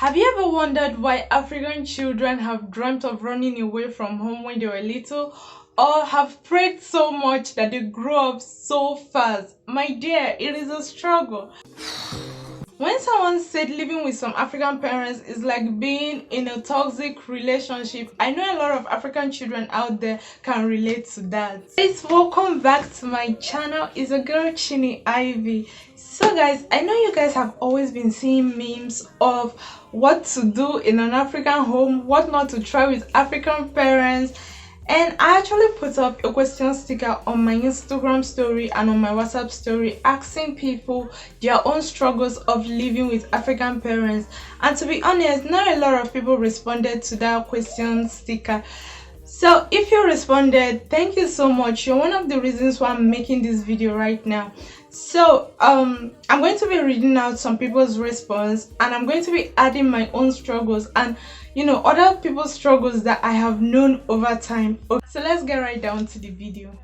Have you ever wondered why African children have dreamt of running away from home when they were little, or have prayed so much that they grow up so fast? My dear, it is a struggle. When someone said living with some African parents is like being in a toxic relationship, I know a lot of African children out there can relate to that. Guys, welcome back to my channel. It's a girl, Chinny Ivy. So guys, I know you guys have always been seeing memes of what to do in an African home, what not to try with African parents. And I actually put up a question sticker on my Instagram story and on my WhatsApp story asking people their own struggles of living with African parents. And to be honest, not a lot of people responded to that question sticker. So if you responded, thank you so much. You're one of the reasons why I'm making this video right now. So I'm going to be reading out some people's response, and I'm going to be adding my own struggles and other people's struggles that I have known over time. Okay, so let's get right down to the video.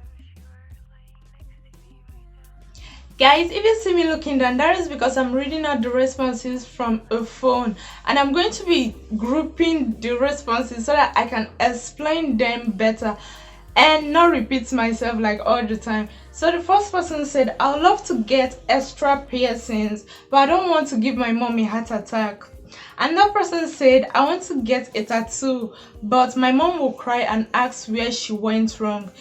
Guys, if you see me looking down, that is because I'm reading out the responses from a phone, and I'm going to be grouping the responses so that I can explain them better and not repeat myself like all the time. So the first person said, I would love to get extra piercings, but I don't want to give my mom a heart attack. Another person said, I want to get a tattoo, but my mom will cry and ask where she went wrong.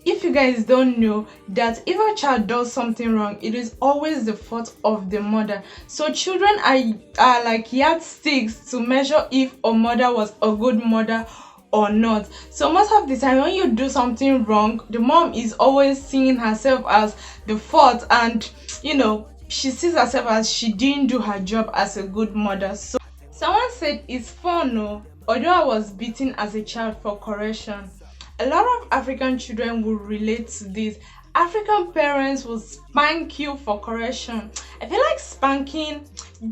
If you guys don't know that if a child does something wrong, it is always the fault of the mother. So children are like yardsticks to measure if a mother was a good mother or not. So most of the time when you do something wrong, the mom is always seeing herself as the fault, and she sees herself as she didn't do her job as a good mother. So someone said it's fun, no, although I was beaten as a child for correction. A lot of African children will relate to this. African parents will spank you for correction. I feel like spanking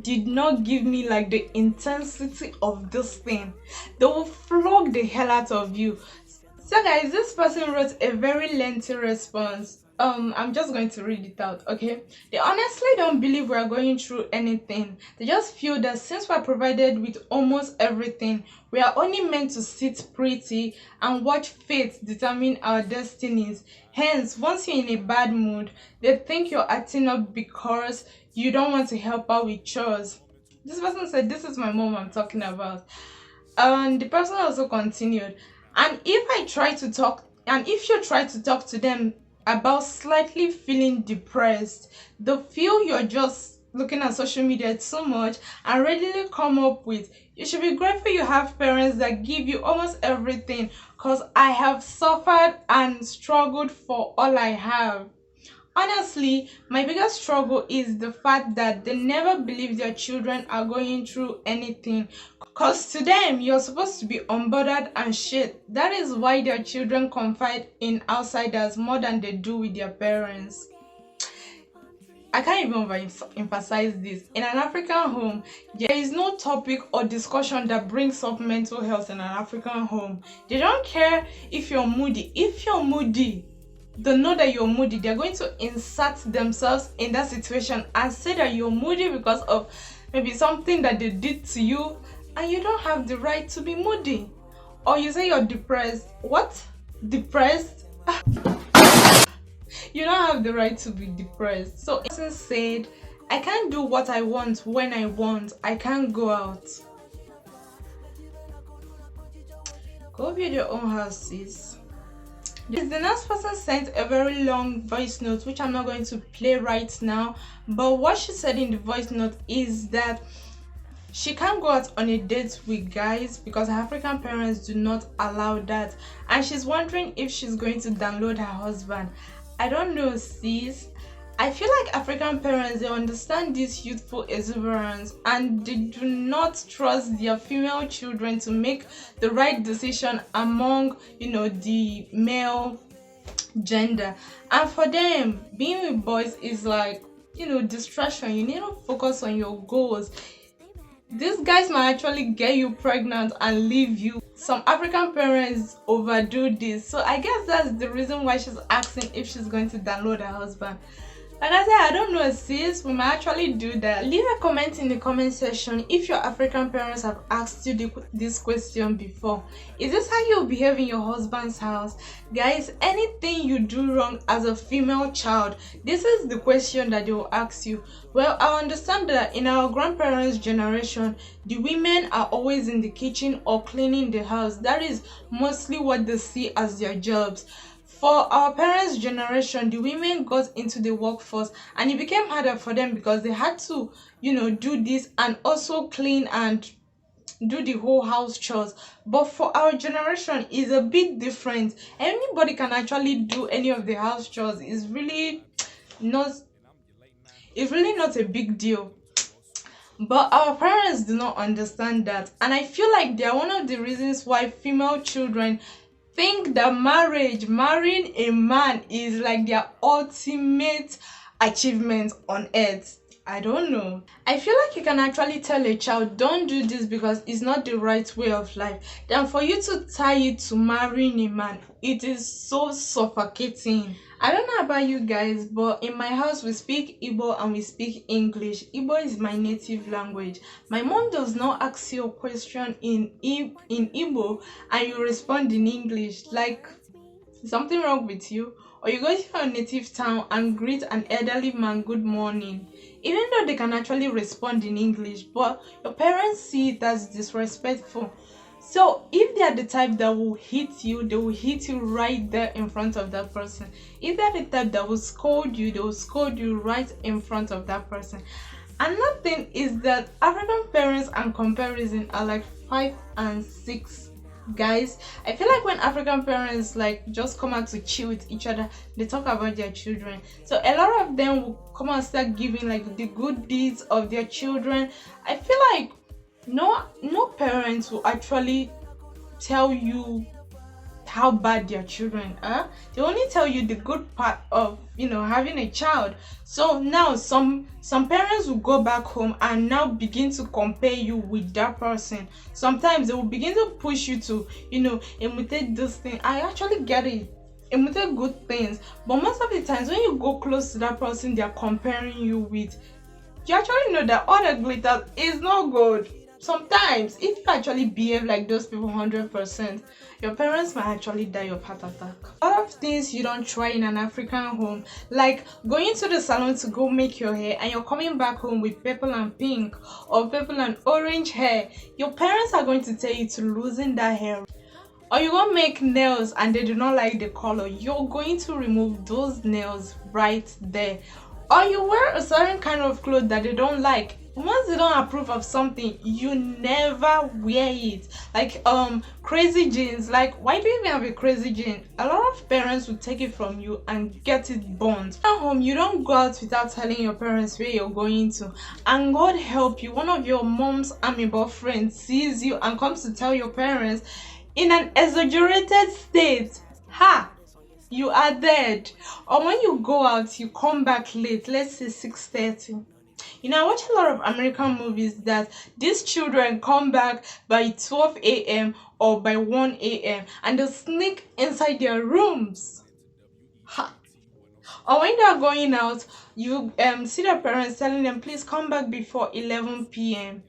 did not give me like the intensity of this thing. They will flog the hell out of you. So guys, this person wrote a very lengthy response. I'm just going to read it out, okay? They honestly don't believe we are going through anything. They just feel that since we're provided with almost everything, we are only meant to sit pretty and watch fate determine our destinies. Hence, once you're in a bad mood, they think you're acting up because you don't want to help out with chores. This person said, this is my mom I'm talking about. And the person also continued, and if you try to talk to them about slightly feeling depressed, they feel you're just looking at social media too much and readily come up with, you should be grateful you have parents that give you almost everything, because I have suffered and struggled for all I have. Honestly, my biggest struggle is the fact that they never believe their children are going through anything. Because to them, you're supposed to be unbothered and shit. That is why their children confide in outsiders more than they do with their parents. I can't even emphasize this. In an African home, there is no topic or discussion that brings up mental health in an African home. They don't care if you're moody. If you're moody, they know that you're moody. They're going to insert themselves in that situation and say that you're moody because of maybe something that they did to you, and you don't have the right to be moody. Or you say you're depressed. What? Depressed? You don't have the right to be depressed. So the person said, I can't do what I want when I want. I can't go out. Go build your own house, sis. The next person sent a very long voice note, which I'm not going to play right now. But what she said in the voice note is that she can't go out on a date with guys because her African parents do not allow that, and she's wondering if she's going to download her husband. I don't know, sis. I feel like African parents, they understand this youthful exuberance and they do not trust their female children to make the right decision among the male gender. And for them, being with boys is like distraction. You need to focus on your goals. These guys might actually get you pregnant and leave you. Some African parents overdo this. So I guess that's the reason why she's asking if she's going to download her husband. Like I said, I don't know, sis. We might actually do that. Leave a comment in the comment section if your African parents have asked you this question before. Is this how you behave in your husband's house? Guys, anything you do wrong as a female child, this is the question that they will ask you. Well, I understand that in our grandparents' generation, the women are always in the kitchen or cleaning the house. That is mostly what they see as their jobs. For our parents' generation, the women got into the workforce and it became harder for them because they had to, do this and also clean and do the whole house chores. But for our generation, it's a bit different. Anybody can actually do any of the house chores. Not it's really not a big deal. But our parents do not understand that, and I feel like they are one of the reasons why female children think that marrying a man is like their ultimate achievement on earth. I don't know. I feel like you can actually tell a child, don't do this because it's not the right way of life, than for you to tie it to marrying a man. It is so suffocating. I don't know about you guys, but in my house we speak Igbo and we speak English. Igbo is my native language. My mom does not ask you a question in Igbo and you respond in English. Like, something wrong with you? Or you go to your native town and greet an elderly man good morning, even though they can actually respond in English, but your parents see it as disrespectful. So if they are the type that will hit you, they will hit you right there in front of that person. If they are the type that will scold you, they will scold you right in front of that person. Another thing is that African parents and comparison are like 5 and 6. Guys, I feel like when African parents like just come out to chill with each other, they talk about their children. So a lot of them will come and start giving like the good deeds of their children. I feel like no parents will actually tell you how bad their children are. They only tell you the good part of having a child. So now some parents will go back home and now begin to compare you with that person. Sometimes they will begin to push you to imitate this thing. I actually get it, imitate good things, but most of the times when you go close to that person they are comparing you with, you actually know that all the glitter is not good. Sometimes if you actually behave like those people 100%, your parents might actually die of heart attack. A lot of things you don't try in an African home, like going to the salon to go make your hair and you're coming back home with purple and pink or purple and orange hair, your parents are going to tell you to loosen that hair. Or you go make nails and they do not like the color, you're going to remove those nails right there. Or you wear a certain kind of clothes that they don't like. Once they don't approve of something, you never wear it. Like crazy jeans. Like, why do you even have a crazy jean? A lot of parents will take it from you and get it burned. At home, you don't go out without telling your parents where you're going to. And God help you, one of your mom's army boyfriends sees you and comes to tell your parents in an exaggerated state. Ha! You are dead. Or when you go out, you come back late, let's say 6:30. I watch a lot of American movies that these children come back by 12 a.m. or by 1 a.m. and they sneak inside their rooms. Ha! Or when they are going out, you see their parents telling them, please come back before 11 p.m.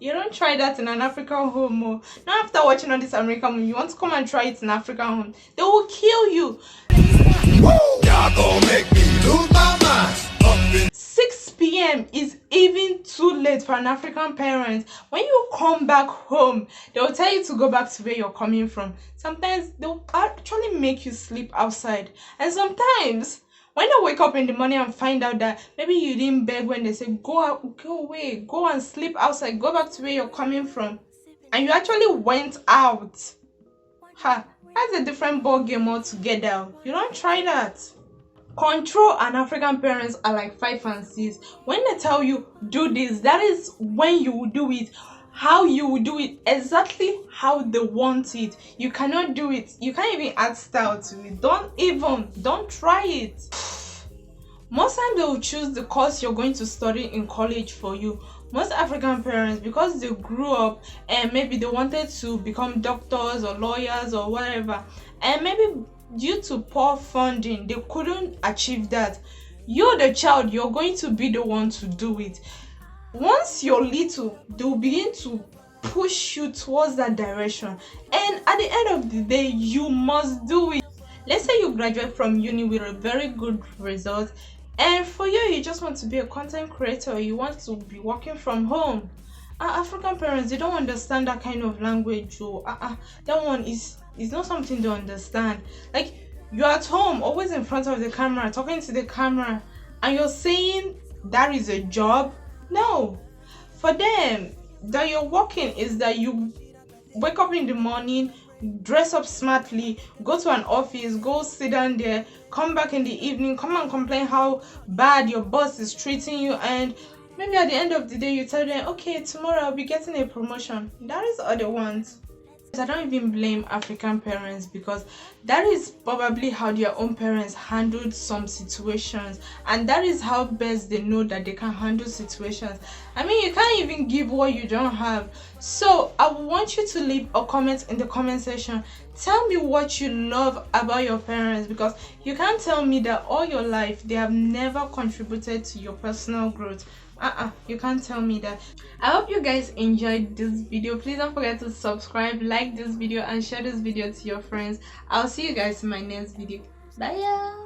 You don't try that in an African home. Now after watching all this American movie, you want to come and try it in African home, they will kill you. Y'all gonna make me lose my mind. 6 p.m. is even too late for an African parent. When you come back home, they will tell you to go back to where you're coming from. Sometimes they'll actually make you sleep outside. And sometimes when they wake up in the morning and find out that maybe you didn't beg when they say go out, go away, go and sleep outside, go back to where you're coming from, and you actually went out, that's a different ball game altogether. You don't try that. Control and African parents are like 5 and 6. When they tell you do this, that is when you will do it, how you will do it, exactly how they want it. You cannot do it, you can't even add style to it. Don't try it. Most times they will choose the course you're going to study in college for you. Most African parents, because they grew up and maybe they wanted to become doctors or lawyers or whatever, and maybe due to poor funding, they couldn't achieve that. You're the child, you're going to be the one to do it. Once you're little, they'll begin to push you towards that direction, and at the end of the day, you must do it. Let's say you graduate from uni with a very good result, and for you, you just want to be a content creator, you want to be working from home. African parents, they don't understand that kind of language. That one is not something to understand. Like, you're at home, always in front of the camera, talking to the camera, and you're saying that is a job. No, for them, that you're working is that you wake up in the morning, dress up smartly, go to an office, go sit down there, come back in the evening, come and complain how bad your boss is treating you, and maybe at the end of the day you tell them, okay, tomorrow I'll be getting a promotion. That is all they want. I don't even blame African parents, because that is probably how their own parents handled some situations, and that is how best they know that they can handle situations. I mean, you can't even give what you don't have. So I want you to leave a comment in the comment section. Tell me what you love about your parents, because you can't tell me that all your life they have never contributed to your personal growth. You can't tell me that. I hope you guys enjoyed this video. Please don't forget to subscribe, like this video, and share this video to your friends. I'll see you guys in my next video. Bye.